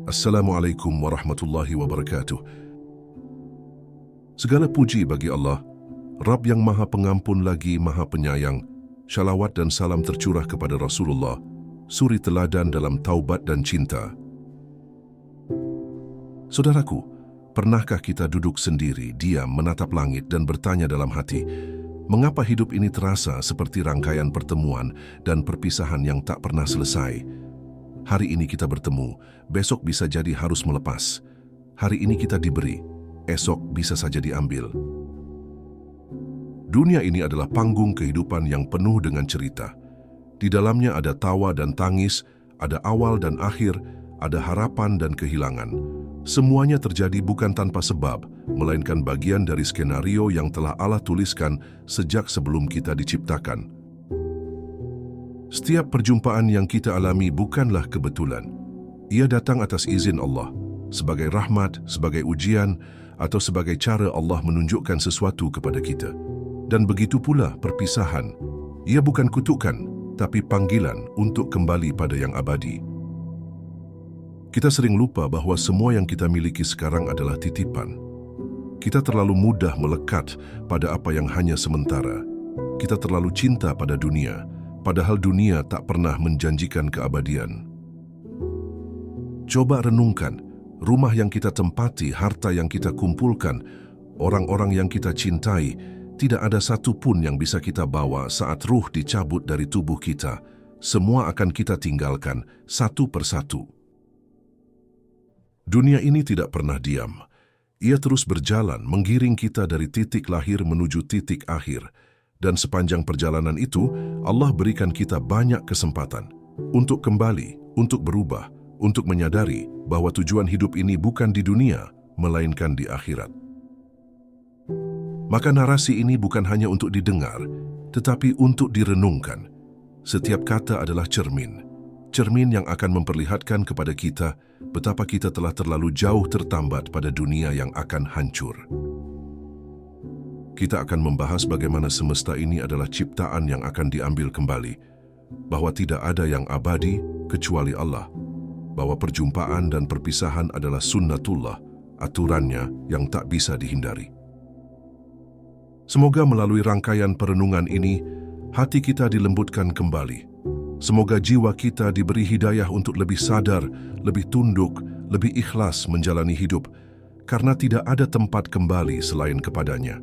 Assalamualaikum warahmatullahi wabarakatuh. Segala puji bagi Allah, Rabb yang Maha Pengampun lagi Maha Penyayang. Syalawat dan salam tercurah kepada Rasulullah, suri teladan dalam taubat dan cinta. Saudaraku, pernahkah kita duduk sendiri, diam, menatap langit dan bertanya dalam hati, mengapa hidup ini terasa seperti rangkaian pertemuan dan perpisahan yang tak pernah selesai? Hari ini kita bertemu, besok bisa jadi harus melepas. Hari ini kita diberi, esok bisa saja diambil. Dunia ini adalah panggung kehidupan yang penuh dengan cerita. Di dalamnya ada tawa dan tangis, ada awal dan akhir, ada harapan dan kehilangan. Semuanya terjadi bukan tanpa sebab, melainkan bagian dari skenario yang telah Allah tuliskan sejak sebelum kita diciptakan. Setiap perjumpaan yang kita alami bukanlah kebetulan. Ia datang atas izin Allah, sebagai rahmat, sebagai ujian, atau sebagai cara Allah menunjukkan sesuatu kepada kita. Dan begitu pula perpisahan. Ia bukan kutukan, tapi panggilan untuk kembali pada yang abadi. Kita sering lupa bahwa semua yang kita miliki sekarang adalah titipan. Kita terlalu mudah melekat pada apa yang hanya sementara. Kita terlalu cinta pada dunia, padahal dunia tak pernah menjanjikan keabadian. Coba renungkan, rumah yang kita tempati, harta yang kita kumpulkan, orang-orang yang kita cintai, tidak ada satu pun yang bisa kita bawa saat ruh dicabut dari tubuh kita. Semua akan kita tinggalkan satu persatu. Dunia ini tidak pernah diam. Ia terus berjalan, menggiring kita dari titik lahir menuju titik akhir. Dan sepanjang perjalanan itu, Allah berikan kita banyak kesempatan untuk kembali, untuk berubah, untuk menyadari bahwa tujuan hidup ini bukan di dunia, melainkan di akhirat. Maka narasi ini bukan hanya untuk didengar, tetapi untuk direnungkan. Setiap kata adalah cermin yang akan memperlihatkan kepada kita betapa kita telah terlalu jauh tertambat pada dunia yang akan hancur. Kita akan membahas bagaimana semesta ini adalah ciptaan yang akan diambil kembali, bahwa tidak ada yang abadi kecuali Allah, bahwa perjumpaan dan perpisahan adalah sunnatullah, aturannya yang tak bisa dihindari. Semoga melalui rangkaian perenungan ini, hati kita dilembutkan kembali. Semoga jiwa kita diberi hidayah untuk lebih sadar, lebih tunduk, lebih ikhlas menjalani hidup, karena tidak ada tempat kembali selain kepadanya.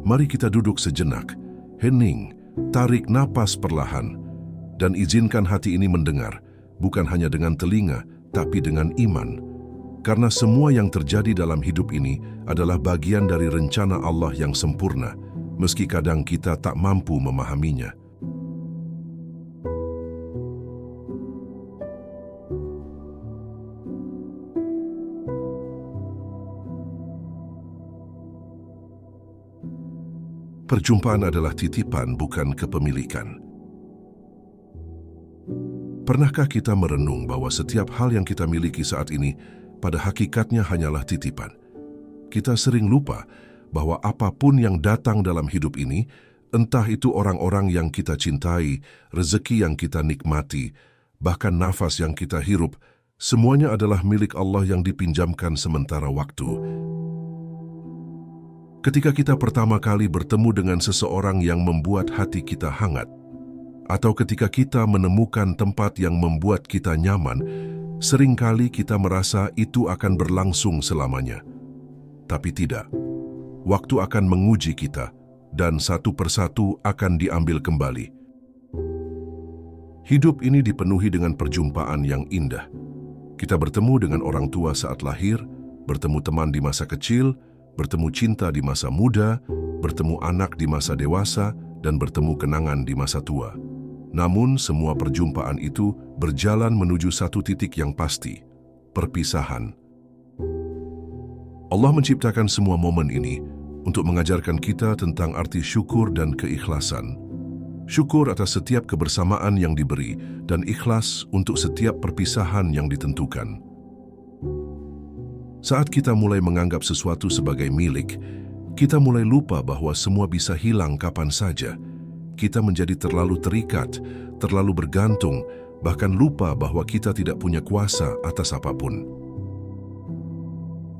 Mari kita duduk sejenak, hening, tarik napas perlahan, dan izinkan hati ini mendengar, bukan hanya dengan telinga, tapi dengan iman. Karena semua yang terjadi dalam hidup ini adalah bagian dari rencana Allah yang sempurna, meski kadang kita tak mampu memahaminya. Perjumpaan adalah titipan, bukan kepemilikan. Pernahkah kita merenung bahwa setiap hal yang kita miliki saat ini pada hakikatnya hanyalah titipan? Kita sering lupa bahwa apapun yang datang dalam hidup ini, entah itu orang-orang yang kita cintai, rezeki yang kita nikmati, bahkan nafas yang kita hirup, semuanya adalah milik Allah yang dipinjamkan sementara waktu. Ketika kita pertama kali bertemu dengan seseorang yang membuat hati kita hangat, atau ketika kita menemukan tempat yang membuat kita nyaman, seringkali kita merasa itu akan berlangsung selamanya. Tapi tidak. Waktu akan menguji kita, dan satu persatu akan diambil kembali. Hidup ini dipenuhi dengan perjumpaan yang indah. Kita bertemu dengan orang tua saat lahir, bertemu teman di masa kecil, bertemu cinta di masa muda, bertemu anak di masa dewasa, dan bertemu kenangan di masa tua. Namun, semua perjumpaan itu berjalan menuju satu titik yang pasti, perpisahan. Allah menciptakan semua momen ini untuk mengajarkan kita tentang arti syukur dan keikhlasan. Syukur atas setiap kebersamaan yang diberi, dan ikhlas untuk setiap perpisahan yang ditentukan. Saat kita mulai menganggap sesuatu sebagai milik, kita mulai lupa bahwa semua bisa hilang kapan saja. Kita menjadi terlalu terikat, terlalu bergantung, bahkan lupa bahwa kita tidak punya kuasa atas apapun.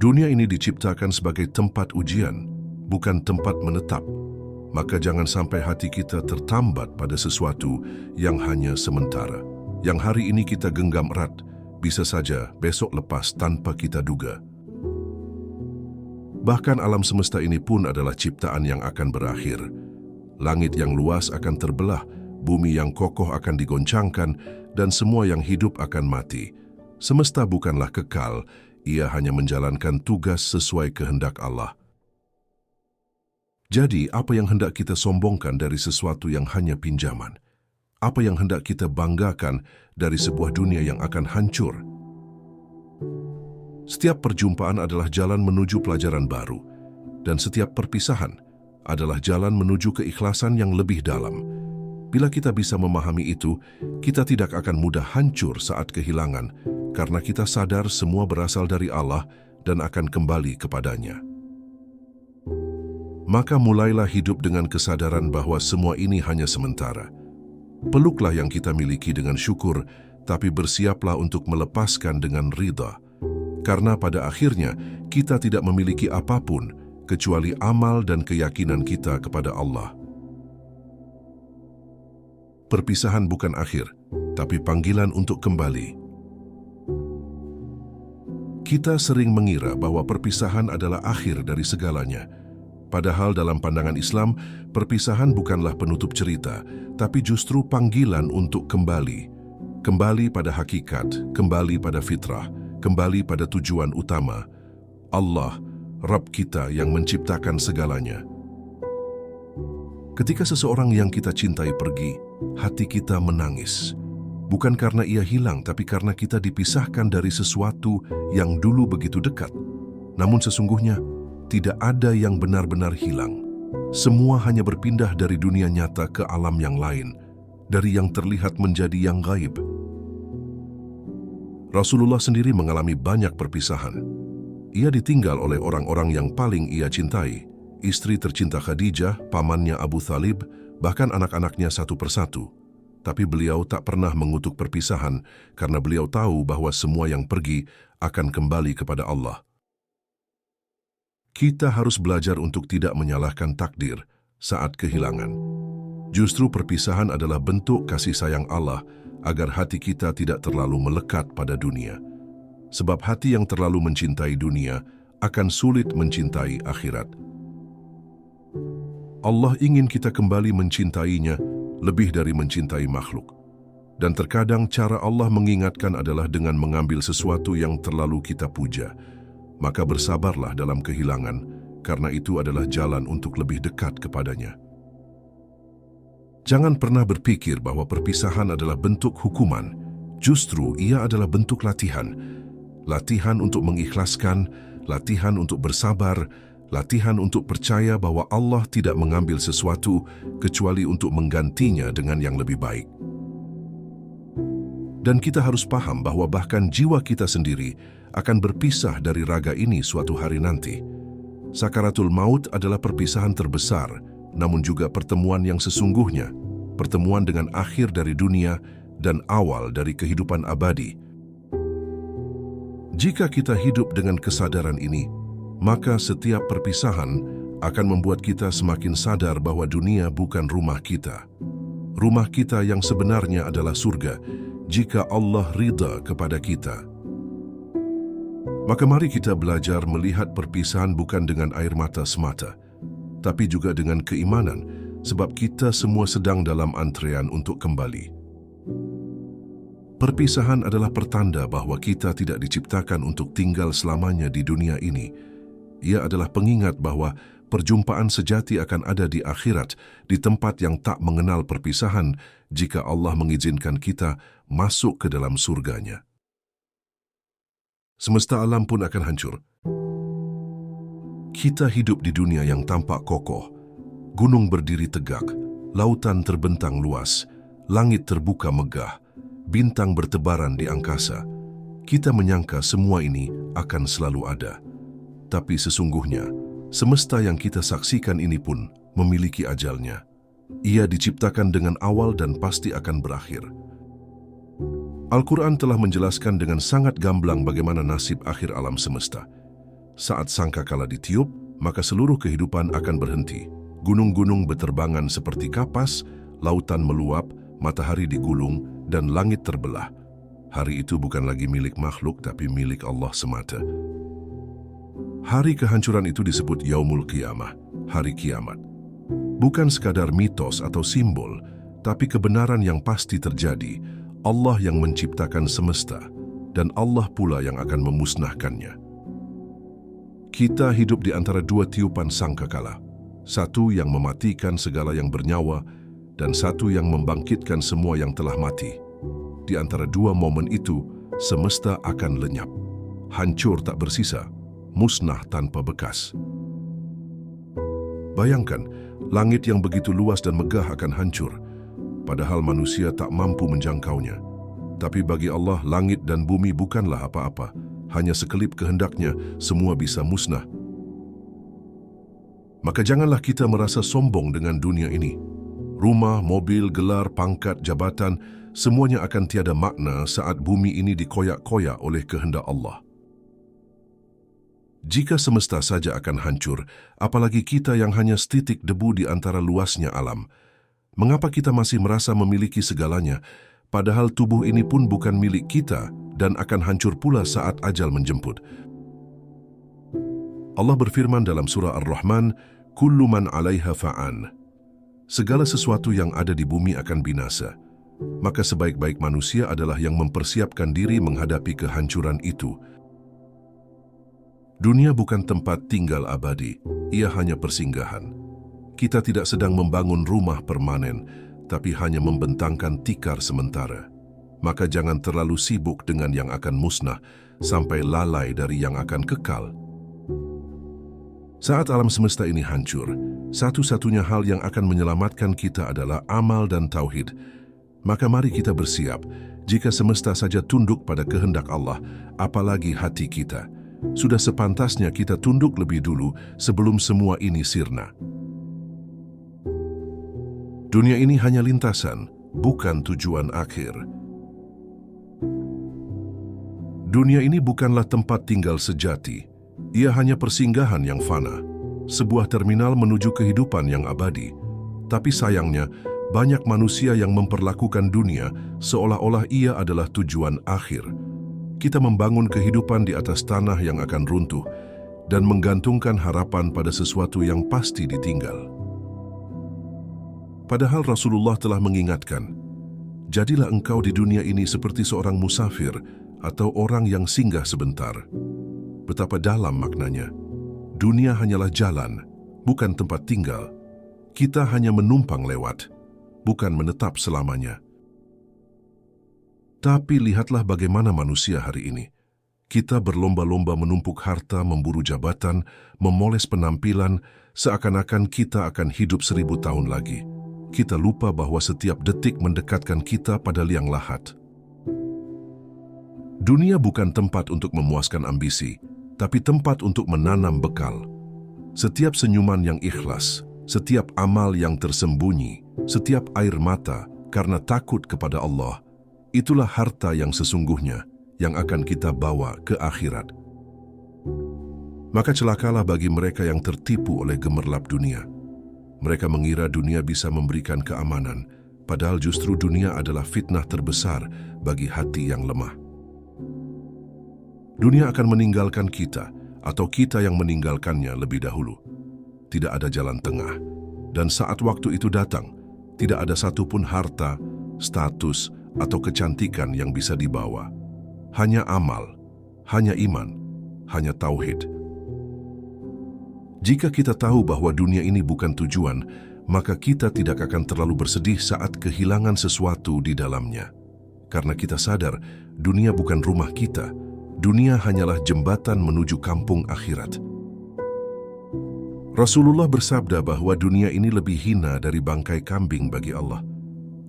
Dunia ini diciptakan sebagai tempat ujian, bukan tempat menetap. Maka jangan sampai hati kita tertambat pada sesuatu yang hanya sementara. Yang hari ini kita genggam erat, bisa saja besok lepas tanpa kita duga. Bahkan alam semesta ini pun adalah ciptaan yang akan berakhir. Langit yang luas akan terbelah, bumi yang kokoh akan digoncangkan, dan semua yang hidup akan mati. Semesta bukanlah kekal, ia hanya menjalankan tugas sesuai kehendak Allah. Jadi, apa yang hendak kita sombongkan dari sesuatu yang hanya pinjaman? Apa yang hendak kita banggakan dari sebuah dunia yang akan hancur? Setiap perjumpaan adalah jalan menuju pelajaran baru, dan setiap perpisahan adalah jalan menuju keikhlasan yang lebih dalam. Bila kita bisa memahami itu, kita tidak akan mudah hancur saat kehilangan, karena kita sadar semua berasal dari Allah dan akan kembali kepadanya. Maka mulailah hidup dengan kesadaran bahwa semua ini hanya sementara. Peluklah yang kita miliki dengan syukur, tapi bersiaplah untuk melepaskan dengan ridha. Karena pada akhirnya kita tidak memiliki apapun kecuali amal dan keyakinan kita kepada Allah. Perpisahan bukan akhir, tapi panggilan untuk kembali. Kita sering mengira bahwa perpisahan adalah akhir dari segalanya. Padahal dalam pandangan Islam, perpisahan bukanlah penutup cerita, tapi justru panggilan untuk kembali. Kembali pada hakikat, kembali pada fitrah, kembali pada tujuan utama. Allah, Rabb kita yang menciptakan segalanya. Ketika seseorang yang kita cintai pergi, hati kita menangis. Bukan karena ia hilang, tapi karena kita dipisahkan dari sesuatu yang dulu begitu dekat. Namun sesungguhnya, tidak ada yang benar-benar hilang. Semua hanya berpindah dari dunia nyata ke alam yang lain, dari yang terlihat menjadi yang gaib. Rasulullah sendiri mengalami banyak perpisahan. Ia ditinggal oleh orang-orang yang paling ia cintai, istri tercinta Khadijah, pamannya Abu Thalib, bahkan anak-anaknya satu persatu. Tapi beliau tak pernah mengutuk perpisahan karena beliau tahu bahwa semua yang pergi akan kembali kepada Allah. Kita harus belajar untuk tidak menyalahkan takdir saat kehilangan. Justru perpisahan adalah bentuk kasih sayang Allah agar hati kita tidak terlalu melekat pada dunia. Sebab hati yang terlalu mencintai dunia akan sulit mencintai akhirat. Allah ingin kita kembali mencintainya lebih dari mencintai makhluk. Dan terkadang cara Allah mengingatkan adalah dengan mengambil sesuatu yang terlalu kita puja. Maka bersabarlah dalam kehilangan, karena itu adalah jalan untuk lebih dekat kepadanya. Jangan pernah berpikir bahwa perpisahan adalah bentuk hukuman. Justru ia adalah bentuk latihan. Latihan untuk mengikhlaskan, latihan untuk bersabar, latihan untuk percaya bahwa Allah tidak mengambil sesuatu kecuali untuk menggantinya dengan yang lebih baik. Dan kita harus paham bahwa bahkan jiwa kita sendiri akan berpisah dari raga ini suatu hari nanti. Sakaratul maut adalah perpisahan terbesar, namun juga pertemuan yang sesungguhnya, pertemuan dengan akhir dari dunia dan awal dari kehidupan abadi. Jika kita hidup dengan kesadaran ini, maka setiap perpisahan akan membuat kita semakin sadar bahwa dunia bukan rumah kita. Rumah kita yang sebenarnya adalah surga, jika Allah ridha kepada kita. Maka mari kita belajar melihat perpisahan bukan dengan air mata semata, tapi juga dengan keimanan, sebab kita semua sedang dalam antrean untuk kembali. Perpisahan adalah pertanda bahwa kita tidak diciptakan untuk tinggal selamanya di dunia ini. Ia adalah pengingat bahwa perjumpaan sejati akan ada di akhirat, di tempat yang tak mengenal perpisahan jika Allah mengizinkan kita masuk ke dalam surganya. Semesta alam pun akan hancur. Kita hidup di dunia yang tampak kokoh. Gunung berdiri tegak, lautan terbentang luas, langit terbuka megah, bintang bertebaran di angkasa. Kita menyangka semua ini akan selalu ada. Tapi sesungguhnya, semesta yang kita saksikan ini pun memiliki ajalnya. Ia diciptakan dengan awal dan pasti akan berakhir. Al-Quran telah menjelaskan dengan sangat gamblang bagaimana nasib akhir alam semesta. Saat sangkakala ditiup, maka seluruh kehidupan akan berhenti. Gunung-gunung berterbangan seperti kapas, lautan meluap, matahari digulung, dan langit terbelah. Hari itu bukan lagi milik makhluk, tapi milik Allah semata. Hari kehancuran itu disebut Yaumul Qiyamah, hari kiamat. Bukan sekadar mitos atau simbol, tapi kebenaran yang pasti terjadi. Allah yang menciptakan semesta, dan Allah pula yang akan memusnahkannya. Kita hidup di antara dua tiupan sangkakala. Satu yang mematikan segala yang bernyawa, dan satu yang membangkitkan semua yang telah mati. Di antara dua momen itu, semesta akan lenyap. Hancur tak bersisa, musnah tanpa bekas. Bayangkan, langit yang begitu luas dan megah akan hancur, padahal manusia tak mampu menjangkaunya. Tapi bagi Allah, langit dan bumi bukanlah apa-apa. Hanya sekelip kehendaknya, semua bisa musnah. Maka janganlah kita merasa sombong dengan dunia ini. Rumah, mobil, gelar, pangkat, jabatan, semuanya akan tiada makna saat bumi ini dikoyak-koyak oleh kehendak Allah. Jika semesta saja akan hancur, apalagi kita yang hanya setitik debu di antara luasnya alam. Mengapa kita masih merasa memiliki segalanya, padahal tubuh ini pun bukan milik kita dan akan hancur pula saat ajal menjemput? Allah berfirman dalam surah Ar-Rahman, "Kullu man 'alaiha fa'an." Segala sesuatu yang ada di bumi akan binasa. Maka sebaik-baik manusia adalah yang mempersiapkan diri menghadapi kehancuran itu. Dunia bukan tempat tinggal abadi, ia hanya persinggahan. Kita tidak sedang membangun rumah permanen, tapi hanya membentangkan tikar sementara. Maka jangan terlalu sibuk dengan yang akan musnah, sampai lalai dari yang akan kekal. Saat alam semesta ini hancur, satu-satunya hal yang akan menyelamatkan kita adalah amal dan tauhid. Maka mari kita bersiap, jika semesta saja tunduk pada kehendak Allah, apalagi hati kita. Sudah sepantasnya kita tunduk lebih dulu sebelum semua ini sirna. Dunia ini hanya lintasan, bukan tujuan akhir. Dunia ini bukanlah tempat tinggal sejati. Ia hanya persinggahan yang fana, sebuah terminal menuju kehidupan yang abadi. Tapi sayangnya, banyak manusia yang memperlakukan dunia seolah-olah ia adalah tujuan akhir. Kita membangun kehidupan di atas tanah yang akan runtuh dan menggantungkan harapan pada sesuatu yang pasti ditinggal. Padahal Rasulullah telah mengingatkan, jadilah engkau di dunia ini seperti seorang musafir atau orang yang singgah sebentar. Betapa dalam maknanya. Dunia hanyalah jalan, bukan tempat tinggal. Kita hanya menumpang lewat, bukan menetap selamanya. Tapi lihatlah bagaimana manusia hari ini. Kita berlomba-lomba menumpuk harta, memburu jabatan, memoles penampilan, seakan-akan kita akan hidup 1000 tahun lagi. Kita lupa bahwa setiap detik mendekatkan kita pada liang lahat. Dunia bukan tempat untuk memuaskan ambisi, tapi tempat untuk menanam bekal. Setiap senyuman yang ikhlas, setiap amal yang tersembunyi, setiap air mata karena takut kepada Allah, itulah harta yang sesungguhnya yang akan kita bawa ke akhirat. Maka celakalah bagi mereka yang tertipu oleh gemerlap dunia. Mereka mengira dunia bisa memberikan keamanan, padahal justru dunia adalah fitnah terbesar bagi hati yang lemah. Dunia akan meninggalkan kita, atau kita yang meninggalkannya lebih dahulu. Tidak ada jalan tengah, dan saat waktu itu datang, tidak ada satupun harta, status, atau kecantikan yang bisa dibawa. Hanya amal, hanya iman, hanya tauhid. Jika kita tahu bahwa dunia ini bukan tujuan, maka kita tidak akan terlalu bersedih saat kehilangan sesuatu di dalamnya. Karena kita sadar, dunia bukan rumah kita. Dunia hanyalah jembatan menuju kampung akhirat. Rasulullah bersabda bahwa dunia ini lebih hina dari bangkai kambing bagi Allah.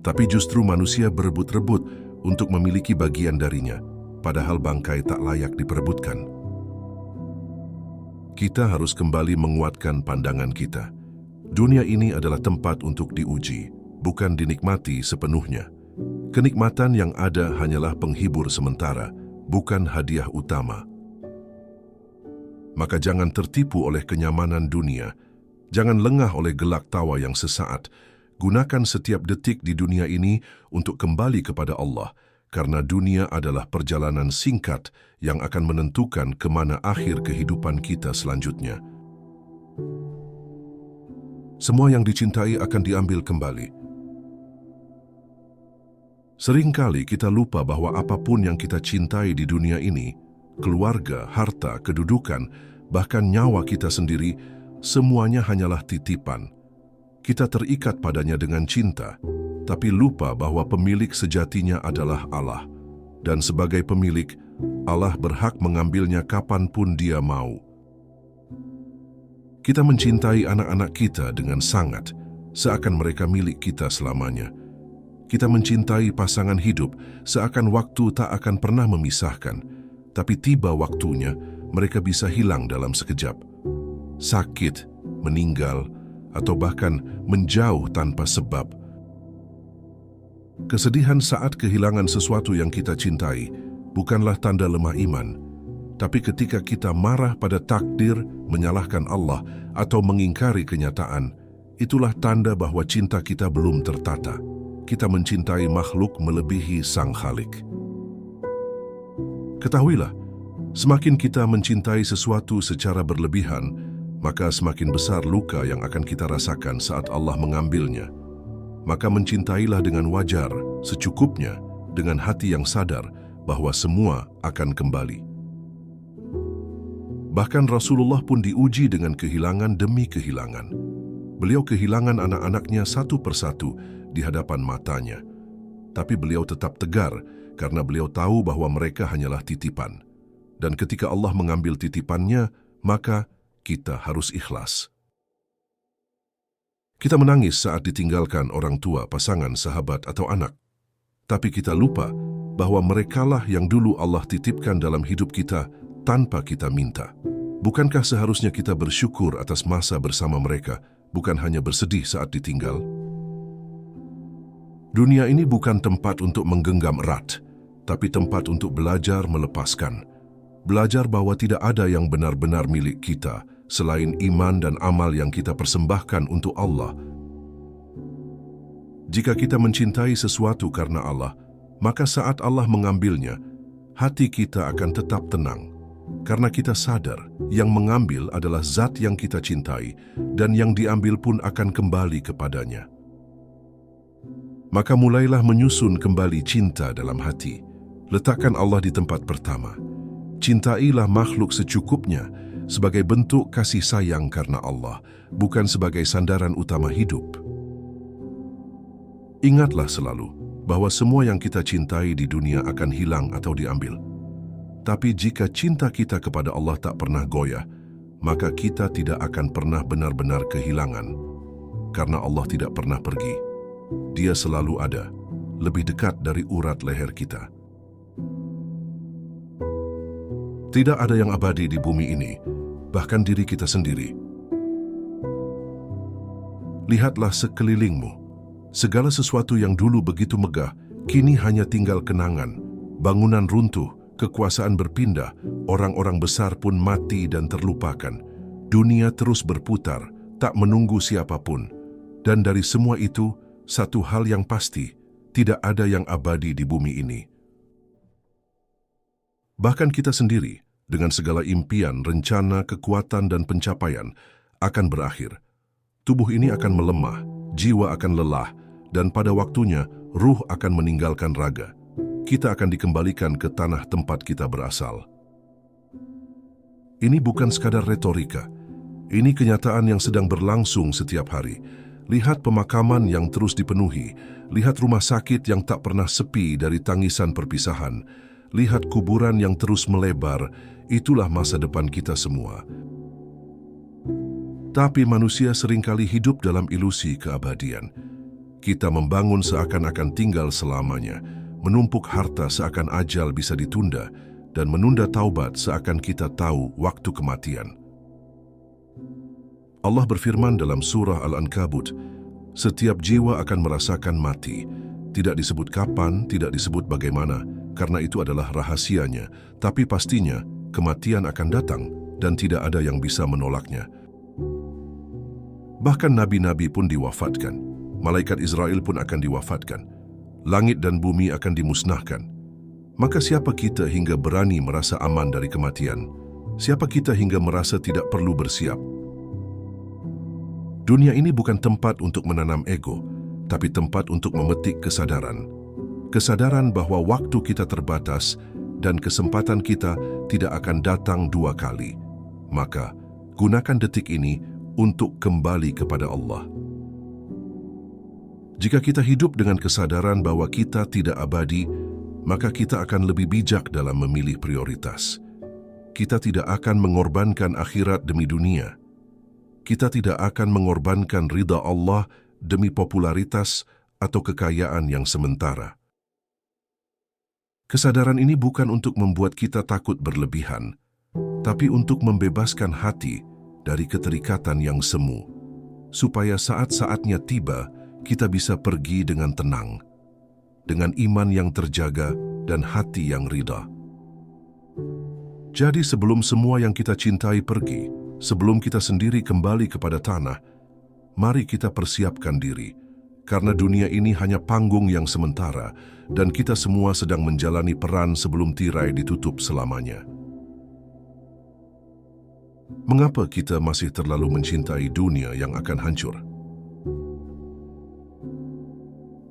Tapi justru manusia berebut-rebut untuk memiliki bagian darinya, padahal bangkai tak layak diperebutkan. Kita harus kembali menguatkan pandangan kita. Dunia ini adalah tempat untuk diuji, bukan dinikmati sepenuhnya. Kenikmatan yang ada hanyalah penghibur sementara, bukan hadiah utama. Maka jangan tertipu oleh kenyamanan dunia, jangan lengah oleh gelak tawa yang sesaat. Gunakan setiap detik di dunia ini untuk kembali kepada Allah, karena dunia adalah perjalanan singkat yang akan menentukan kemana akhir kehidupan kita selanjutnya. Semua yang dicintai akan diambil kembali. Seringkali kita lupa bahwa apapun yang kita cintai di dunia ini, keluarga, harta, kedudukan, bahkan nyawa kita sendiri, semuanya hanyalah titipan. Kita terikat padanya dengan cinta, tapi lupa bahwa pemilik sejatinya adalah Allah. Dan sebagai pemilik, Allah berhak mengambilnya kapanpun Dia mau. Kita mencintai anak-anak kita dengan sangat, seakan mereka milik kita selamanya. Kita mencintai pasangan hidup, seakan waktu tak akan pernah memisahkan. Tapi tiba waktunya, mereka bisa hilang dalam sekejap. Sakit, meninggal, atau bahkan menjauh tanpa sebab. Kesedihan saat kehilangan sesuatu yang kita cintai bukanlah tanda lemah iman, tapi ketika kita marah pada takdir, menyalahkan Allah, atau mengingkari kenyataan, itulah tanda bahwa cinta kita belum tertata. Kita mencintai makhluk melebihi Sang Khalik. Ketahuilah, semakin kita mencintai sesuatu secara berlebihan, maka semakin besar luka yang akan kita rasakan saat Allah mengambilnya. Maka mencintailah dengan wajar, secukupnya, dengan hati yang sadar bahwa semua akan kembali. Bahkan Rasulullah pun diuji dengan kehilangan demi kehilangan. Beliau kehilangan anak-anaknya satu persatu di hadapan matanya. Tapi beliau tetap tegar karena beliau tahu bahwa mereka hanyalah titipan. Dan ketika Allah mengambil titipannya, maka kita harus ikhlas. Kita menangis saat ditinggalkan orang tua, pasangan, sahabat, atau anak. Tapi kita lupa bahwa merekalah yang dulu Allah titipkan dalam hidup kita tanpa kita minta. Bukankah seharusnya kita bersyukur atas masa bersama mereka, bukan hanya bersedih saat ditinggal? Dunia ini bukan tempat untuk menggenggam erat, tapi tempat untuk belajar melepaskan. Belajar bahwa tidak ada yang benar-benar milik kita, selain iman dan amal yang kita persembahkan untuk Allah. Jika kita mencintai sesuatu karena Allah, maka saat Allah mengambilnya, hati kita akan tetap tenang. Karena kita sadar, yang mengambil adalah zat yang kita cintai, dan yang diambil pun akan kembali kepadanya. Maka mulailah menyusun kembali cinta dalam hati. Letakkan Allah di tempat pertama. Cintailah makhluk secukupnya, sebagai bentuk kasih sayang karena Allah, bukan sebagai sandaran utama hidup. Ingatlah selalu bahwa semua yang kita cintai di dunia akan hilang atau diambil. Tapi jika cinta kita kepada Allah tak pernah goyah, maka kita tidak akan pernah benar-benar kehilangan. Karena Allah tidak pernah pergi. Dia selalu ada, lebih dekat dari urat leher kita. Tidak ada yang abadi di bumi ini, bahkan diri kita sendiri. Lihatlah sekelilingmu. Segala sesuatu yang dulu begitu megah, kini hanya tinggal kenangan. Bangunan runtuh, kekuasaan berpindah, orang-orang besar pun mati dan terlupakan. Dunia terus berputar, tak menunggu siapapun. Dan dari semua itu, satu hal yang pasti, tidak ada yang abadi di bumi ini. Bahkan kita sendiri, dengan segala impian, rencana, kekuatan, dan pencapaian, akan berakhir. Tubuh ini akan melemah, jiwa akan lelah, dan pada waktunya, ruh akan meninggalkan raga. Kita akan dikembalikan ke tanah tempat kita berasal. Ini bukan sekadar retorika. Ini kenyataan yang sedang berlangsung setiap hari. Lihat pemakaman yang terus dipenuhi. Lihat rumah sakit yang tak pernah sepi dari tangisan perpisahan. Lihat kuburan yang terus melebar. Itulah masa depan kita semua. Tapi manusia seringkali hidup dalam ilusi keabadian. Kita membangun seakan-akan tinggal selamanya, menumpuk harta seakan ajal bisa ditunda, dan menunda taubat seakan kita tahu waktu kematian. Allah berfirman dalam surah Al-Ankabut, "Setiap jiwa akan merasakan mati. Tidak disebut kapan, tidak disebut bagaimana, karena itu adalah rahasianya. Tapi pastinya, kematian akan datang dan tidak ada yang bisa menolaknya. Bahkan nabi-nabi pun diwafatkan. Malaikat Israel pun akan diwafatkan. Langit dan bumi akan dimusnahkan. Maka siapa kita hingga berani merasa aman dari kematian? Siapa kita hingga merasa tidak perlu bersiap? Dunia ini bukan tempat untuk menanam ego, tapi tempat untuk memetik kesadaran. Kesadaran bahwa waktu kita terbatas dan kesempatan kita tidak akan datang dua kali. Maka, gunakan detik ini untuk kembali kepada Allah. Jika kita hidup dengan kesadaran bahwa kita tidak abadi, maka kita akan lebih bijak dalam memilih prioritas. Kita tidak akan mengorbankan akhirat demi dunia. Kita tidak akan mengorbankan ridha Allah demi popularitas atau kekayaan yang sementara. Kesadaran ini bukan untuk membuat kita takut berlebihan, tapi untuk membebaskan hati dari keterikatan yang semu, supaya saat-saatnya tiba, kita bisa pergi dengan tenang, dengan iman yang terjaga dan hati yang ridha. Jadi sebelum semua yang kita cintai pergi, sebelum kita sendiri kembali kepada tanah, mari kita persiapkan diri, karena dunia ini hanya panggung yang sementara dan kita semua sedang menjalani peran sebelum tirai ditutup selamanya. Mengapa kita masih terlalu mencintai dunia yang akan hancur?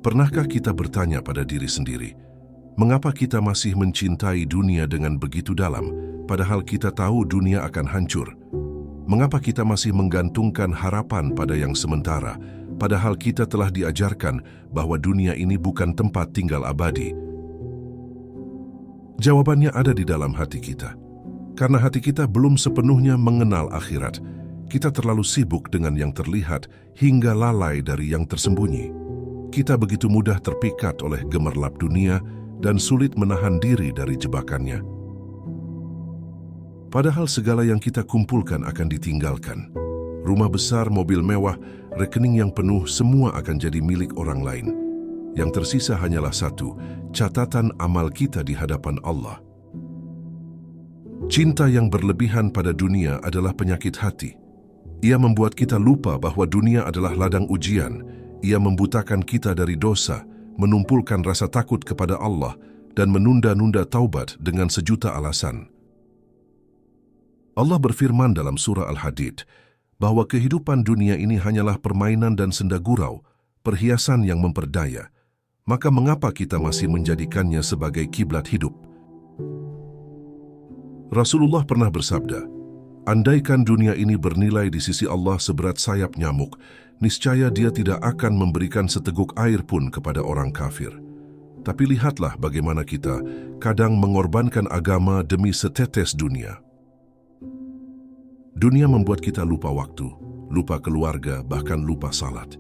Pernahkah kita bertanya pada diri sendiri, mengapa kita masih mencintai dunia dengan begitu dalam, padahal kita tahu dunia akan hancur? Mengapa kita masih menggantungkan harapan pada yang sementara, padahal kita telah diajarkan bahwa dunia ini bukan tempat tinggal abadi? Jawabannya ada di dalam hati kita. Karena hati kita belum sepenuhnya mengenal akhirat, kita terlalu sibuk dengan yang terlihat hingga lalai dari yang tersembunyi. Kita begitu mudah terpikat oleh gemerlap dunia dan sulit menahan diri dari jebakannya. Padahal segala yang kita kumpulkan akan ditinggalkan. Rumah besar, mobil mewah, rekening yang penuh, semua akan jadi milik orang lain. Yang tersisa hanyalah satu, catatan amal kita di hadapan Allah. Cinta yang berlebihan pada dunia adalah penyakit hati. Ia membuat kita lupa bahwa dunia adalah ladang ujian. Ia membutakan kita dari dosa, menumpulkan rasa takut kepada Allah, dan menunda-nunda taubat dengan sejuta alasan. Allah berfirman dalam surah Al-Hadid bahwa kehidupan dunia ini hanyalah permainan dan senda gurau, perhiasan yang memperdaya. Maka mengapa kita masih menjadikannya sebagai kiblat hidup? Rasulullah pernah bersabda, andaikan dunia ini bernilai di sisi Allah seberat sayap nyamuk, niscaya dia tidak akan memberikan seteguk air pun kepada orang kafir. Tapi lihatlah bagaimana kita kadang mengorbankan agama demi setetes dunia. Dunia membuat kita lupa waktu, lupa keluarga, bahkan lupa salat.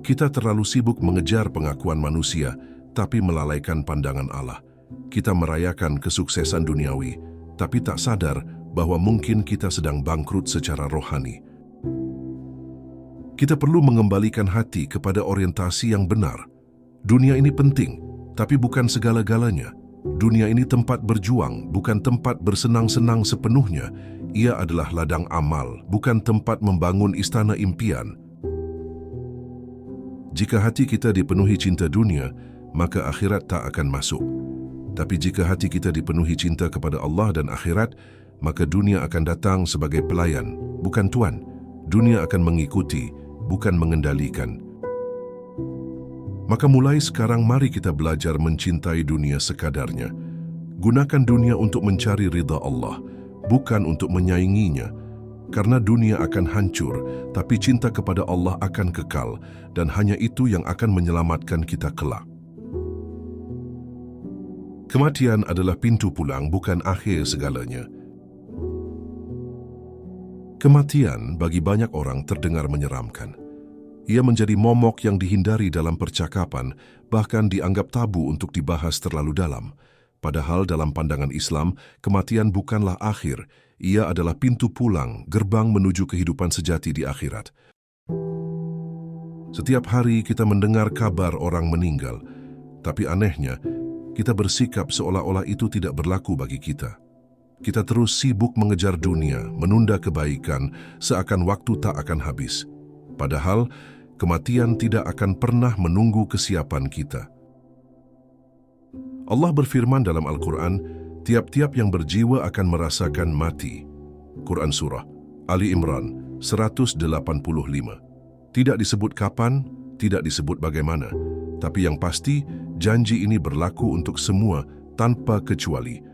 Kita terlalu sibuk mengejar pengakuan manusia, tapi melalaikan pandangan Allah. Kita merayakan kesuksesan duniawi, tapi tak sadar bahwa mungkin kita sedang bangkrut secara rohani. Kita perlu mengembalikan hati kepada orientasi yang benar. Dunia ini penting, tapi bukan segala-galanya. Dunia ini tempat berjuang, bukan tempat bersenang-senang sepenuhnya. Ia adalah ladang amal, bukan tempat membangun istana impian. Jika hati kita dipenuhi cinta dunia, maka akhirat tak akan masuk. Tapi jika hati kita dipenuhi cinta kepada Allah dan akhirat, maka dunia akan datang sebagai pelayan, bukan tuan. Dunia akan mengikuti, bukan mengendalikan. Maka mulai sekarang mari kita belajar mencintai dunia sekadarnya. Gunakan dunia untuk mencari ridha Allah, bukan untuk menyainginya. Karena dunia akan hancur, tapi cinta kepada Allah akan kekal, dan hanya itu yang akan menyelamatkan kita kelak. Kematian adalah pintu pulang, bukan akhir segalanya. Kematian bagi banyak orang terdengar menyeramkan. Ia menjadi momok yang dihindari dalam percakapan, bahkan dianggap tabu untuk dibahas terlalu dalam. Padahal dalam pandangan Islam, kematian bukanlah akhir. Ia adalah pintu pulang, gerbang menuju kehidupan sejati di akhirat. Setiap hari kita mendengar kabar orang meninggal, Tapi anehnya, kita bersikap seolah-olah itu tidak berlaku bagi kita. Kita terus sibuk mengejar dunia, menunda kebaikan, seakan waktu tak akan habis. Padahal, kematian tidak akan pernah menunggu kesiapan kita. Allah berfirman dalam Al-Quran, tiap-tiap yang berjiwa akan merasakan mati. Quran Surah Ali Imran 185. Tidak disebut kapan, tidak disebut bagaimana, tapi yang pasti janji ini berlaku untuk semua tanpa kecuali.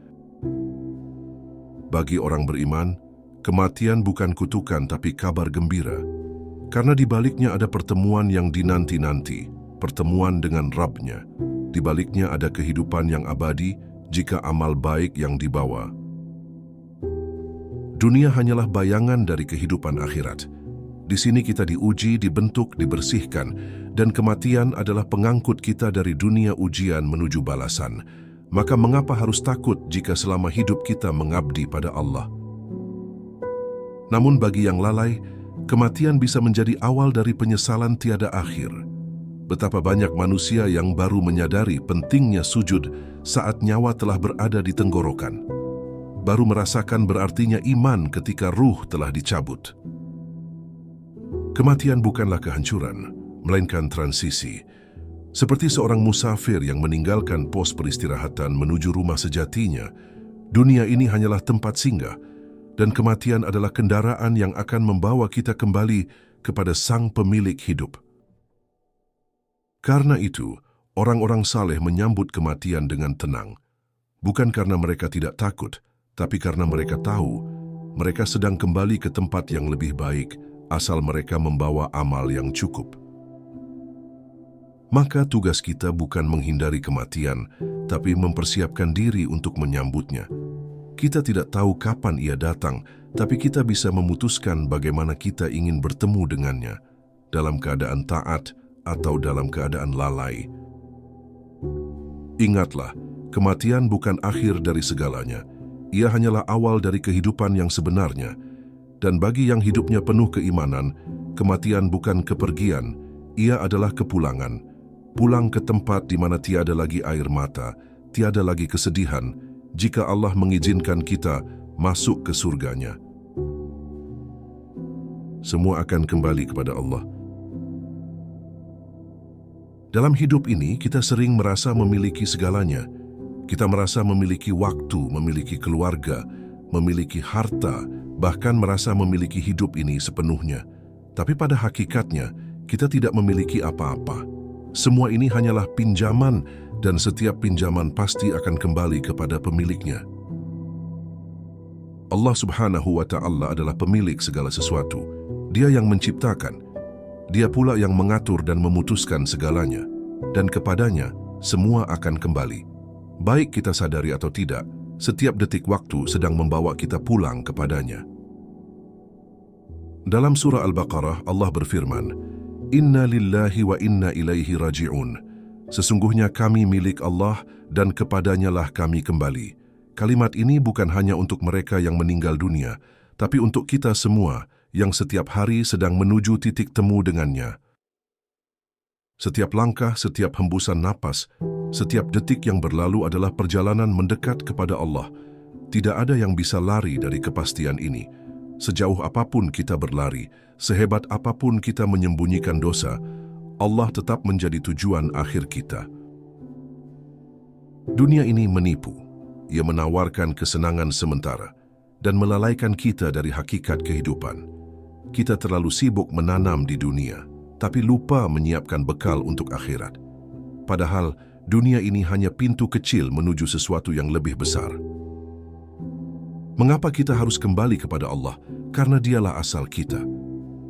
Bagi orang beriman, kematian bukan kutukan tapi kabar gembira. Karena di baliknya ada pertemuan yang dinanti-nanti, pertemuan dengan Rabb-Nya. Di baliknya ada kehidupan yang abadi jika amal baik yang dibawa. Dunia hanyalah bayangan dari kehidupan akhirat. Di sini kita diuji, dibentuk, dibersihkan, dan kematian adalah pengangkut kita dari dunia ujian menuju balasan. Maka mengapa harus takut jika selama hidup kita mengabdi pada Allah? Namun bagi yang lalai, kematian bisa menjadi awal dari penyesalan tiada akhir. Betapa banyak manusia yang baru menyadari pentingnya sujud saat nyawa telah berada di tenggorokan. Baru merasakan berartinya iman ketika ruh telah dicabut. Kematian bukanlah kehancuran, melainkan transisi. Seperti seorang musafir yang meninggalkan pos peristirahatan menuju rumah sejatinya, dunia ini hanyalah tempat singgah, dan kematian adalah kendaraan yang akan membawa kita kembali kepada Sang Pemilik hidup. Karena itu, orang-orang saleh menyambut kematian dengan tenang, bukan karena mereka tidak takut, tapi karena mereka tahu mereka sedang kembali ke tempat yang lebih baik, asal mereka membawa amal yang cukup. Maka tugas kita bukan menghindari kematian, tapi mempersiapkan diri untuk menyambutnya. Kita tidak tahu kapan ia datang, tapi kita bisa memutuskan bagaimana kita ingin bertemu dengannya, dalam keadaan taat atau dalam keadaan lalai. Ingatlah, kematian bukan akhir dari segalanya. Ia hanyalah awal dari kehidupan yang sebenarnya. Dan bagi yang hidupnya penuh keimanan, kematian bukan kepergian, ia adalah kepulangan. Pulang ke tempat di mana tiada lagi air mata, tiada lagi kesedihan, jika Allah mengizinkan kita masuk ke surganya. Semua akan kembali kepada Allah. Dalam hidup ini, kita sering merasa memiliki segalanya. Kita merasa memiliki waktu, memiliki keluarga, memiliki harta, bahkan merasa memiliki hidup ini sepenuhnya. Tapi pada hakikatnya, kita tidak memiliki apa-apa. Semua ini hanyalah pinjaman, dan setiap pinjaman pasti akan kembali kepada pemiliknya. Allah Subhanahu wa Ta'ala adalah pemilik segala sesuatu. Dia yang menciptakan. Dia pula yang mengatur dan memutuskan segalanya. Dan kepadanya, semua akan kembali. Baik kita sadari atau tidak, setiap detik waktu sedang membawa kita pulang kepadanya. Dalam surah Al-Baqarah, Allah berfirman, Inna lillahi wa inna ilaihi raji'un. Sesungguhnya kami milik Allah dan kepadanyalah kami kembali. Kalimat ini bukan hanya untuk mereka yang meninggal dunia, tapi untuk kita semua yang setiap hari sedang menuju titik temu dengannya. Setiap langkah, setiap hembusan napas, setiap detik yang berlalu adalah perjalanan mendekat kepada Allah. Tidak ada yang bisa lari dari kepastian ini. Sejauh apapun kita berlari, sehebat apapun kita menyembunyikan dosa, Allah tetap menjadi tujuan akhir kita. Dunia ini menipu. Ia menawarkan kesenangan sementara dan melalaikan kita dari hakikat kehidupan. Kita terlalu sibuk menanam di dunia, tapi lupa menyiapkan bekal untuk akhirat. Padahal, dunia ini hanya pintu kecil menuju sesuatu yang lebih besar. Mengapa kita harus kembali kepada Allah? Karena dialah asal kita.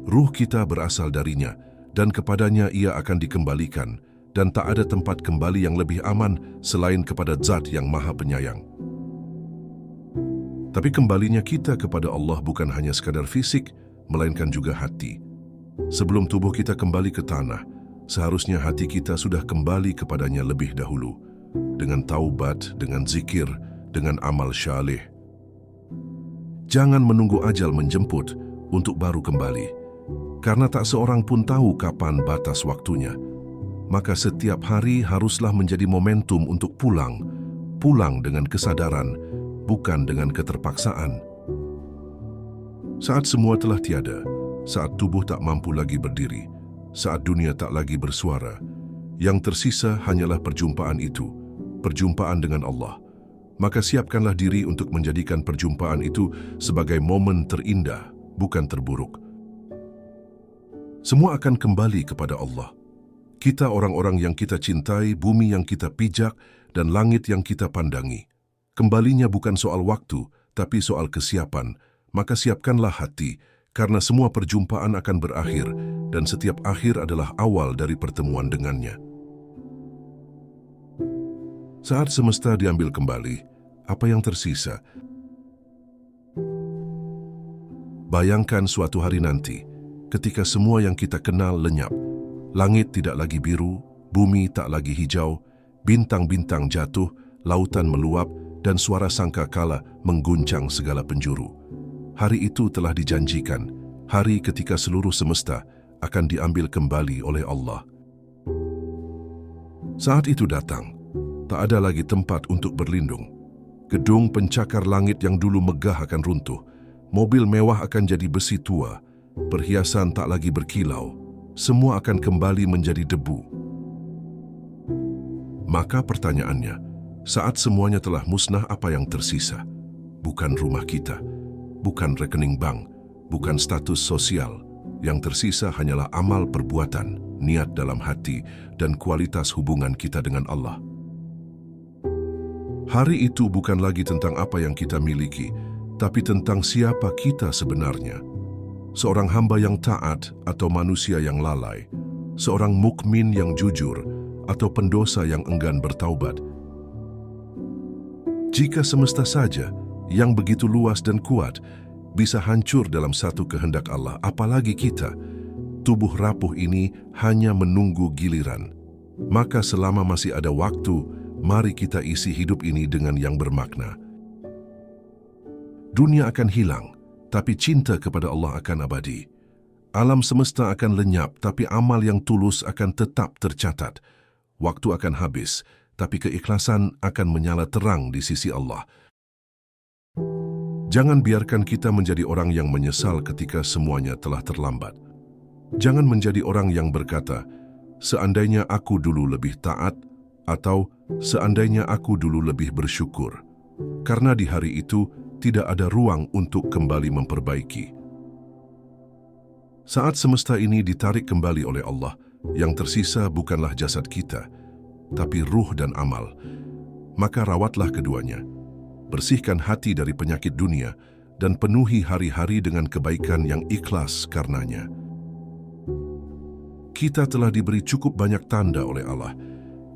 Ruh kita berasal darinya, dan kepadanya ia akan dikembalikan, dan tak ada tempat kembali yang lebih aman selain kepada Zat yang Maha Penyayang. Tapi kembalinya kita kepada Allah bukan hanya sekadar fisik, melainkan juga hati. Sebelum tubuh kita kembali ke tanah, seharusnya hati kita sudah kembali kepadanya lebih dahulu, dengan taubat, dengan zikir, dengan amal syalih. Jangan menunggu ajal menjemput untuk baru kembali, karena tak seorang pun tahu kapan batas waktunya. maka setiap hari haruslah menjadi momentum untuk pulang dengan kesadaran, bukan dengan keterpaksaan. Saat semua telah tiada, saat tubuh tak mampu lagi berdiri, saat dunia tak lagi bersuara, yang tersisa hanyalah perjumpaan itu, perjumpaan dengan Allah. Maka siapkanlah diri untuk menjadikan perjumpaan itu sebagai momen terindah, bukan terburuk. Semua akan kembali kepada Allah. Kita orang-orang yang kita cintai, bumi yang kita pijak, dan langit yang kita pandangi. Kembalinya bukan soal waktu, tapi soal kesiapan. Maka siapkanlah hati, karena semua perjumpaan akan berakhir, dan setiap akhir adalah awal dari pertemuan dengannya. Saat semesta diambil kembali, apa yang tersisa? Bayangkan suatu hari nanti, ketika semua yang kita kenal lenyap, langit tidak lagi biru, bumi tak lagi hijau, bintang-bintang jatuh, lautan meluap, dan suara sangkakala mengguncang segala penjuru. Hari itu telah dijanjikan, hari ketika seluruh semesta akan diambil kembali oleh Allah. Saat itu datang, tak ada lagi tempat untuk berlindung. Gedung pencakar langit yang dulu megah akan runtuh, mobil mewah akan jadi besi tua, perhiasan tak lagi berkilau, semua akan kembali menjadi debu. Maka pertanyaannya, saat semuanya telah musnah, apa yang tersisa? Bukan rumah kita, bukan rekening bank, bukan status sosial. Yang tersisa hanyalah amal perbuatan, niat dalam hati, dan kualitas hubungan kita dengan Allah. Hari itu bukan lagi tentang apa yang kita miliki, tapi tentang siapa kita sebenarnya. Seorang hamba yang taat atau manusia yang lalai, seorang mukmin yang jujur atau pendosa yang enggan bertaubat. Jika semesta saja yang begitu luas dan kuat bisa hancur dalam satu kehendak Allah, apalagi kita, tubuh rapuh ini hanya menunggu giliran. Maka selama masih ada waktu, mari kita isi hidup ini dengan yang bermakna. Dunia akan hilang, tapi cinta kepada Allah akan abadi. Alam semesta akan lenyap, tapi amal yang tulus akan tetap tercatat. Waktu akan habis, tapi keikhlasan akan menyala terang di sisi Allah. Jangan biarkan kita menjadi orang yang menyesal ketika semuanya telah terlambat. Jangan menjadi orang yang berkata, seandainya aku dulu lebih taat, atau seandainya aku dulu lebih bersyukur. Karena di hari itu, tidak ada ruang untuk kembali memperbaiki. Saat semesta ini ditarik kembali oleh Allah, yang tersisa bukanlah jasad kita, tapi ruh dan amal. Maka rawatlah keduanya. Bersihkan hati dari penyakit dunia dan penuhi hari-hari dengan kebaikan yang ikhlas karenanya. Kita telah diberi cukup banyak tanda oleh Allah.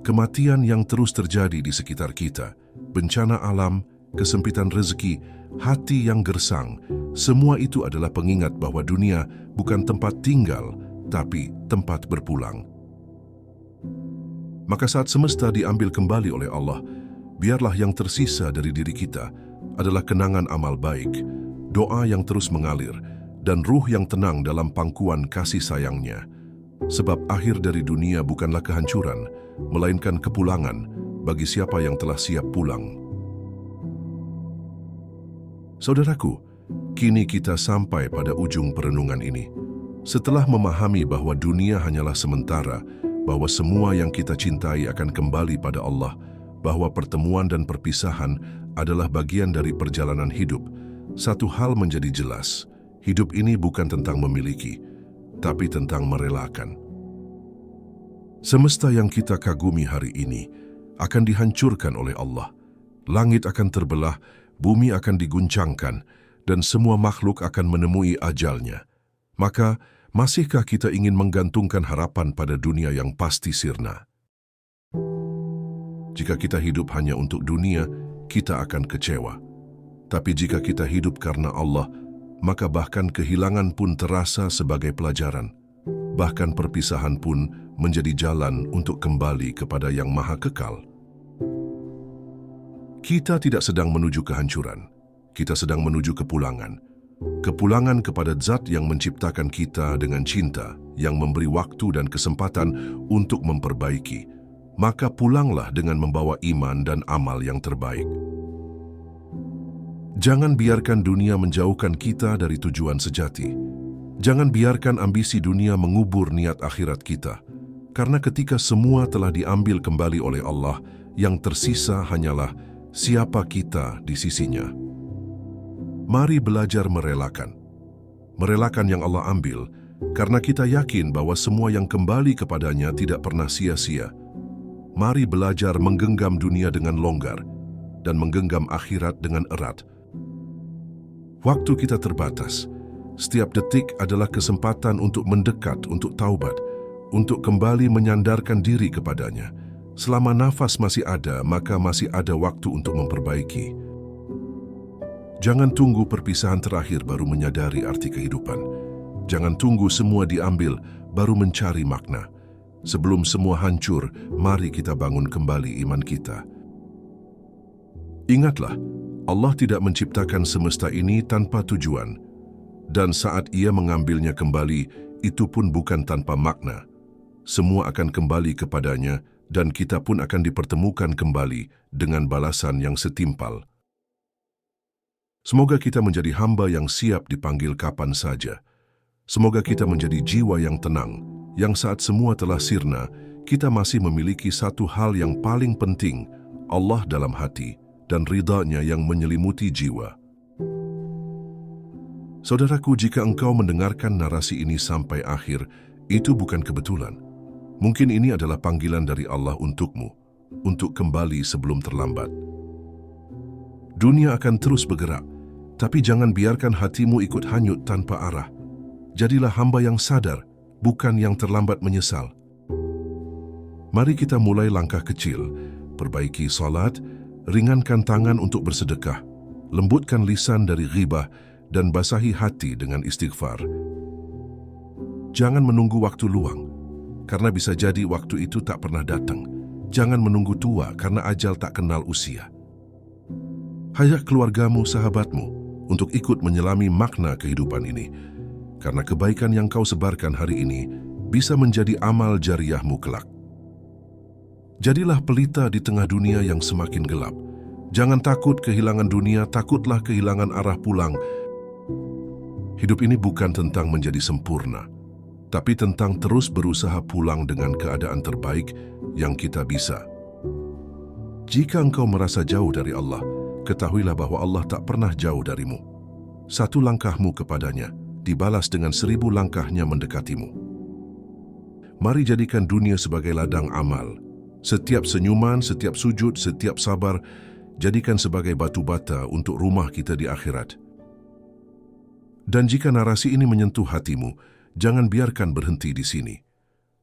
Kematian yang terus terjadi di sekitar kita, bencana alam, kesempitan rezeki, hati yang gersang, semua itu adalah pengingat bahwa dunia bukan tempat tinggal, tapi tempat berpulang. Maka saat semesta diambil kembali oleh Allah, biarlah yang tersisa dari diri kita adalah kenangan amal baik, doa yang terus mengalir, dan ruh yang tenang dalam pangkuan kasih sayangnya. Sebab akhir dari dunia bukanlah kehancuran, melainkan kepulangan bagi siapa yang telah siap pulang. Saudaraku, kini kita sampai pada ujung perenungan ini. Setelah memahami bahwa dunia hanyalah sementara, bahwa semua yang kita cintai akan kembali pada Allah, bahwa pertemuan dan perpisahan adalah bagian dari perjalanan hidup, satu hal menjadi jelas, hidup ini bukan tentang memiliki, tapi tentang merelakan. Semesta yang kita kagumi hari ini akan dihancurkan oleh Allah. Langit akan terbelah, bumi akan diguncangkan, dan semua makhluk akan menemui ajalnya. Maka, masihkah kita ingin menggantungkan harapan pada dunia yang pasti sirna? Jika kita hidup hanya untuk dunia, kita akan kecewa. Tapi jika kita hidup karena Allah, maka bahkan kehilangan pun terasa sebagai pelajaran. Bahkan perpisahan pun menjadi jalan untuk kembali kepada yang maha kekal. Kita tidak sedang menuju kehancuran, kita sedang menuju kepulangan. kepulangan kepada Zat yang menciptakan kita dengan cinta, yang memberi waktu dan kesempatan untuk memperbaiki, maka pulanglah dengan membawa iman dan amal yang terbaik. Jangan biarkan dunia menjauhkan kita dari tujuan sejati. Jangan biarkan ambisi dunia mengubur niat akhirat kita, karena ketika semua telah diambil kembali oleh Allah, yang tersisa hanyalah siapa kita di sisinya. Mari belajar merelakan. Merelakan yang Allah ambil, karena kita yakin bahwa semua yang kembali kepadanya tidak pernah sia-sia. Mari belajar menggenggam dunia dengan longgar dan menggenggam akhirat dengan erat. Waktu kita terbatas. Setiap detik adalah kesempatan untuk mendekat, untuk taubat, untuk kembali menyandarkan diri kepadanya. Selama nafas masih ada, maka masih ada waktu untuk memperbaiki. Jangan tunggu perpisahan terakhir baru menyadari arti kehidupan. Jangan tunggu semua diambil baru mencari makna. Sebelum semua hancur, mari kita bangun kembali iman kita. Ingatlah, Allah tidak menciptakan semesta ini tanpa tujuan. Dan saat Ia mengambilnya kembali, itu pun bukan tanpa makna. Semua akan kembali kepadanya dan kita pun akan dipertemukan kembali dengan balasan yang setimpal. Semoga kita menjadi hamba yang siap dipanggil kapan saja. Semoga kita menjadi jiwa yang tenang, yang saat semua telah sirna, kita masih memiliki satu hal yang paling penting, Allah dalam hati dan ridha-Nya yang menyelimuti jiwa. Saudaraku, jika engkau mendengarkan narasi ini sampai akhir, itu bukan kebetulan. Mungkin ini adalah panggilan dari Allah untukmu, untuk kembali sebelum terlambat. Dunia akan terus bergerak, tapi jangan biarkan hatimu ikut hanyut tanpa arah. Jadilah hamba yang sadar, bukan yang terlambat menyesal. Mari kita mulai langkah kecil, perbaiki salat, ringankan tangan untuk bersedekah, lembutkan lisan dari ghibah, dan basahi hati dengan istighfar. Jangan menunggu waktu luang, karena bisa jadi waktu itu tak pernah datang. Jangan menunggu tua, karena ajal tak kenal usia. Ajak keluargamu, sahabatmu, untuk ikut menyelami makna kehidupan ini, karena kebaikan yang kau sebarkan hari ini bisa menjadi amal jariyahmu kelak. Jadilah pelita di tengah dunia yang semakin gelap. Jangan takut kehilangan dunia, takutlah kehilangan arah pulang. Hidup ini bukan tentang menjadi sempurna, tapi tentang terus berusaha pulang dengan keadaan terbaik yang kita bisa. Jika engkau merasa jauh dari Allah, ketahuilah bahwa Allah tak pernah jauh darimu. Satu langkahmu kepadanya dibalas dengan 1000 langkahnya mendekatimu. Mari jadikan dunia sebagai ladang amal. Setiap senyuman, setiap sujud, setiap sabar, jadikan sebagai batu bata untuk rumah kita di akhirat. Dan jika narasi ini menyentuh hatimu, jangan biarkan berhenti di sini.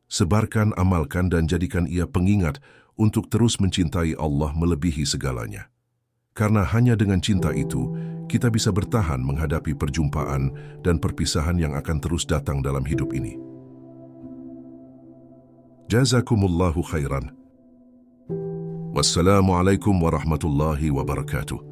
Sebarkan, amalkan, dan jadikan ia pengingat untuk terus mencintai Allah melebihi segalanya. Karena hanya dengan cinta itu, kita bisa bertahan menghadapi perjumpaan dan perpisahan yang akan terus datang dalam hidup ini. Jazakumullahu khairan. Wassalamualaikum warahmatullahi wabarakatuh.